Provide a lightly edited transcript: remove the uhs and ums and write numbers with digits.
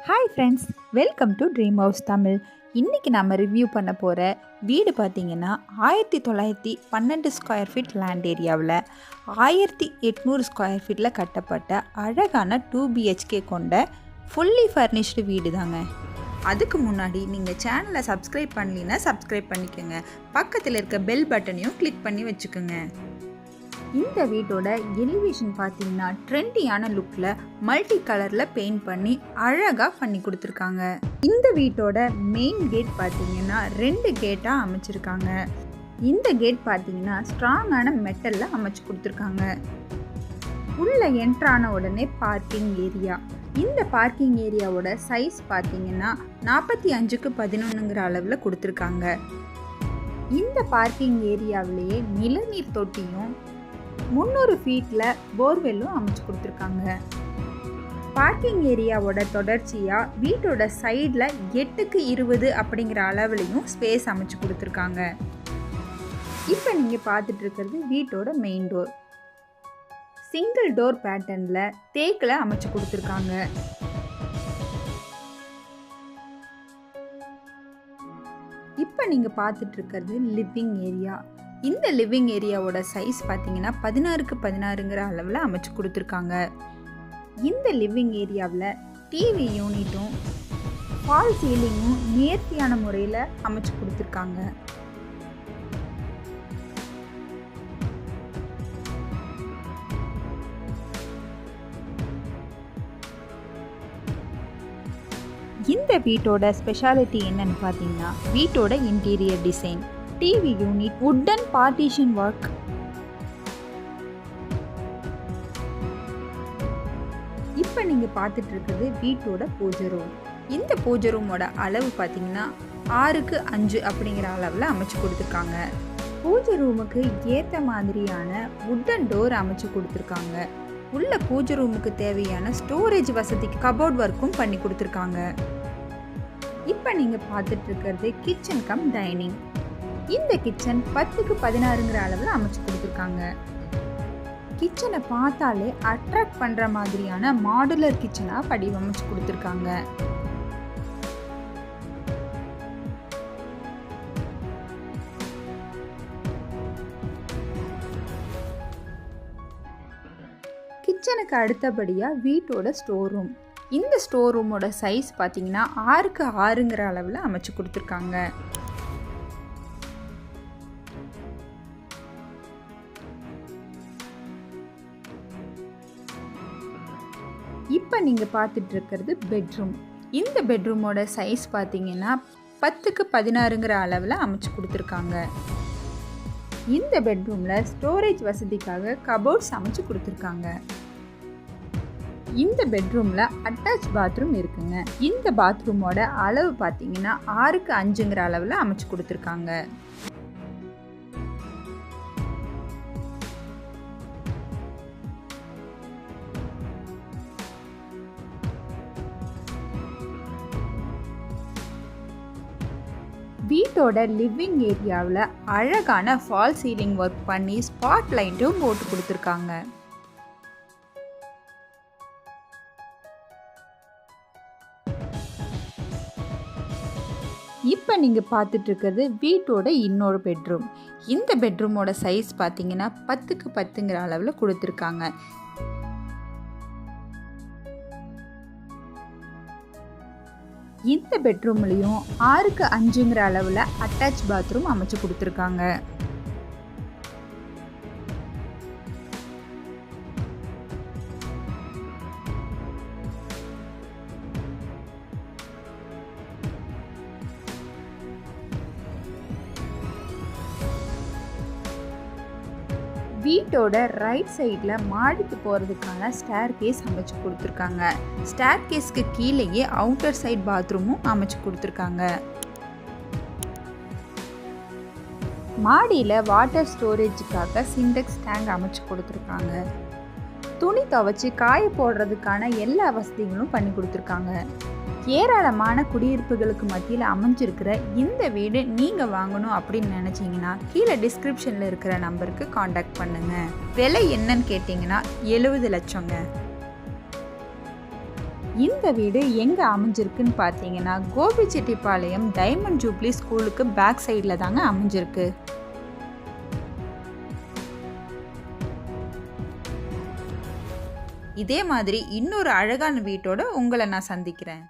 Hi friends, welcome to dream house Tamil. இன்றைக்கி நம்ம review பண்ண போகிற வீடு பார்த்திங்கன்னா 1912 ஸ்கொயர் ஃபீட் லேண்ட் ஏரியாவில் 1800 ஸ்கொயர் ஃபீட்டில் கட்டப்பட்ட அழகான 2 BHK கொண்ட ஃபுல்லி ஃபர்னிஷ்டு வீடு தாங்க. அதுக்கு முன்னாடி நீங்கள் சேனலை சப்ஸ்கிரைப் பண்ணலைன்னா சப்ஸ்கிரைப் பண்ணிக்கோங்க. பக்கத்தில் இருக்க பெல் பட்டனையும் கிளிக் பண்ணி வச்சுக்கோங்க. இந்த வீட்டோட எலிவேஷன் பார்த்தீங்கன்னா ட்ரெண்டியான லுக்கில் மல்டி கலரில் பெயிண்ட் பண்ணி அழகாக பண்ணி கொடுத்துருக்காங்க. இந்த வீட்டோட மெயின் கேட் பார்த்தீங்கன்னா 2 கேட்டாக அமைச்சிருக்காங்க. இந்த கேட் பார்த்தீங்கன்னா ஸ்ட்ராங்கான மெட்டலில் அமைச்சு கொடுத்துருக்காங்க. உள்ள என்ட்ரான உடனே பார்க்கிங் ஏரியா. இந்த பார்க்கிங் ஏரியாவோட சைஸ் பார்த்தீங்கன்னா 45க்கு 11ங்கிற அளவில் கொடுத்துருக்காங்க. இந்த பார்க்கிங் ஏரியாவிலேயே நிலநீர் தொட்டியும் 300 ஃபீட்டில் போர்வெல்லும் அமைச்சு கொடுத்துருக்காங்க. பார்க்கிங் ஏரியாவோட தொடர்ச்சியாக வீட்டோட சைடில் 8க்கு 20 அப்படிங்கிற அளவுலையும் ஸ்பேஸ் அமைச்சு கொடுத்துருக்காங்க. இப்போ நீங்கள் பார்த்துட்டு இருக்கிறது வீட்டோட மெயின் டோர். சிங்கிள் டோர் பேட்டர்னில் தேக்கில் அமைச்சு கொடுத்துருக்காங்க. இப்போ நீங்கள் பார்த்துட்டு இருக்கிறது லிவிங் ஏரியா. இந்த லிவிங் ஏரியாவோட சைஸ் பார்த்தீங்கன்னா 16க்கு 16ங்கிற அளவில் அமைச்சு கொடுத்துருக்காங்க. இந்த லிவிங் ஏரியாவில் டிவி யூனிட்டும் ஃபால் சீலிங்கும் நேர்த்தியான முறையில் அமைச்சு கொடுத்துருக்காங்க. இந்த வீட்டோட ஸ்பெஷாலிட்டி என்னன்னு பார்த்தீங்கன்னா வீட்டோட interior design, TV unit, wooden partition work. இப்போ நீங்கள் பார்த்துட்டு இருக்கிறது வீட்டோட பூஜை ரூம். இந்த பூஜை ரூமோட அளவு பார்த்தீங்கன்னா 6க்கு 5 அப்படிங்கிற அளவில் அமைச்சு கொடுத்துருக்காங்க. பூஜை ரூமுக்கு ஏற்ற மாதிரியான வுட்டன் டோர் அமைச்சு கொடுத்துருக்காங்க. உள்ள பூஜை ரூமுக்கு தேவையான ஸ்டோரேஜ் வசதிக்கு கபோர்ட் ஒர்க்கும் பண்ணி கொடுத்துருக்காங்க. இப்போ நீங்கள் பார்த்துட்டு இருக்கிறது கிச்சன் கம் டைனிங். இந்த கிச்சன் 10க்கு 16ங்கிற அளவில் அமைச்சு கொடுத்துருக்காங்க. கிச்சனை பார்த்தாலே அட்ராக்ட் பண்ணுற மாதிரியான மாடுலர் கிச்சனாக வடிவமைச்சு கொடுத்துருக்காங்க. கிச்சனுக்கு அடுத்தபடியாக வீட்டோட ஸ்டோர் ரூம். இந்த ஸ்டோர் ரூமோட சைஸ் பார்த்தீங்கன்னா 6க்கு 6ங்கிற அளவில் அமைச்சு கொடுத்துருக்காங்க. இப்போ நீங்கள் பார்த்துட்டு இருக்கிறது பெட்ரூம். இந்த பெட்ரூமோட சைஸ் பார்த்தீங்கன்னா 10க்கு 16ங்கிற அளவில் அமைச்சு கொடுத்துருக்காங்க. இந்த பெட்ரூமில் ஸ்டோரேஜ் வசதிக்காக கபோர்ட்ஸ் அமைச்சு கொடுத்துருக்காங்க. இந்த பெட்ரூமில் அட்டாச் பாத்ரூம் இருக்குங்க. இந்த பாத்ரூமோட அளவு பார்த்தீங்கன்னா 6க்கு 5ங்கிற அளவில் அமைச்சு கொடுத்துருக்காங்க. வீட்டோட லிவிங் ஏரியாவில் அழகான ஃபால் சீலிங் ஒர்க் பண்ணி ஸ்பாட் லைட்டும் போட்டு கொடுத்துருக்காங்க. இப்போ நீங்கள் பார்த்துட்டு இருக்கிறது வீட்டோட இன்னொரு பெட்ரூம். இந்த பெட்ரூமோட சைஸ் பார்த்தீங்கன்னா 10க்கு 10ங்கிற அளவில் கொடுத்துருக்காங்க. இந்த பெட்ரூம்லேயும் 6க்கு 5ங்கிற அளவில் அட்டாச் பாத்ரூம் அமைச்சு கொடுத்துருக்காங்க. வீட்டோட ரைட் சைடில் மாடிக்கு போகிறதுக்கான ஸ்டேர் கேஸ் அமைச்சு கொடுத்துருக்காங்க. ஸ்டேர் கேஸ்க்கு கீழேயே அவுட்டர் சைட் பாத்ரூமும் அமைச்சு கொடுத்துருக்காங்க. மாடியில் வாட்டர் ஸ்டோரேஜுக்காக சிண்டெக்ஸ் டேங்க் அமைச்சு கொடுத்துருக்காங்க. துணி துவைச்சி காய போடுறதுக்கான எல்லா வசதிகளும் பண்ணி கொடுத்துருக்காங்க. ஏராளமான குடியிருப்புகளுக்கு மத்தியில் அமைஞ்சிருக்கிற இந்த வீடு நீங்கள் வாங்கணும் அப்படின்னு நினச்சிங்கன்னா கீழே டிஸ்கிரிப்ஷனில் இருக்கிற நம்பருக்கு காண்டாக்ட் பண்ணுங்கள். விலை என்னன்னு கேட்டிங்கன்னா 70 லட்சங்க. இந்த வீடு எங்கே அமைஞ்சிருக்குன்னு பார்த்தீங்கன்னா கோபிச்செட்டிப்பாளையம் டைமண்ட் ஜூப்ளி ஸ்கூலுக்கு பேக் சைடில் தாங்க அமைஞ்சிருக்கு. இதே மாதிரி இன்னொரு அழகான வீட்டோட உங்களை நான் சந்திக்கிறேன்.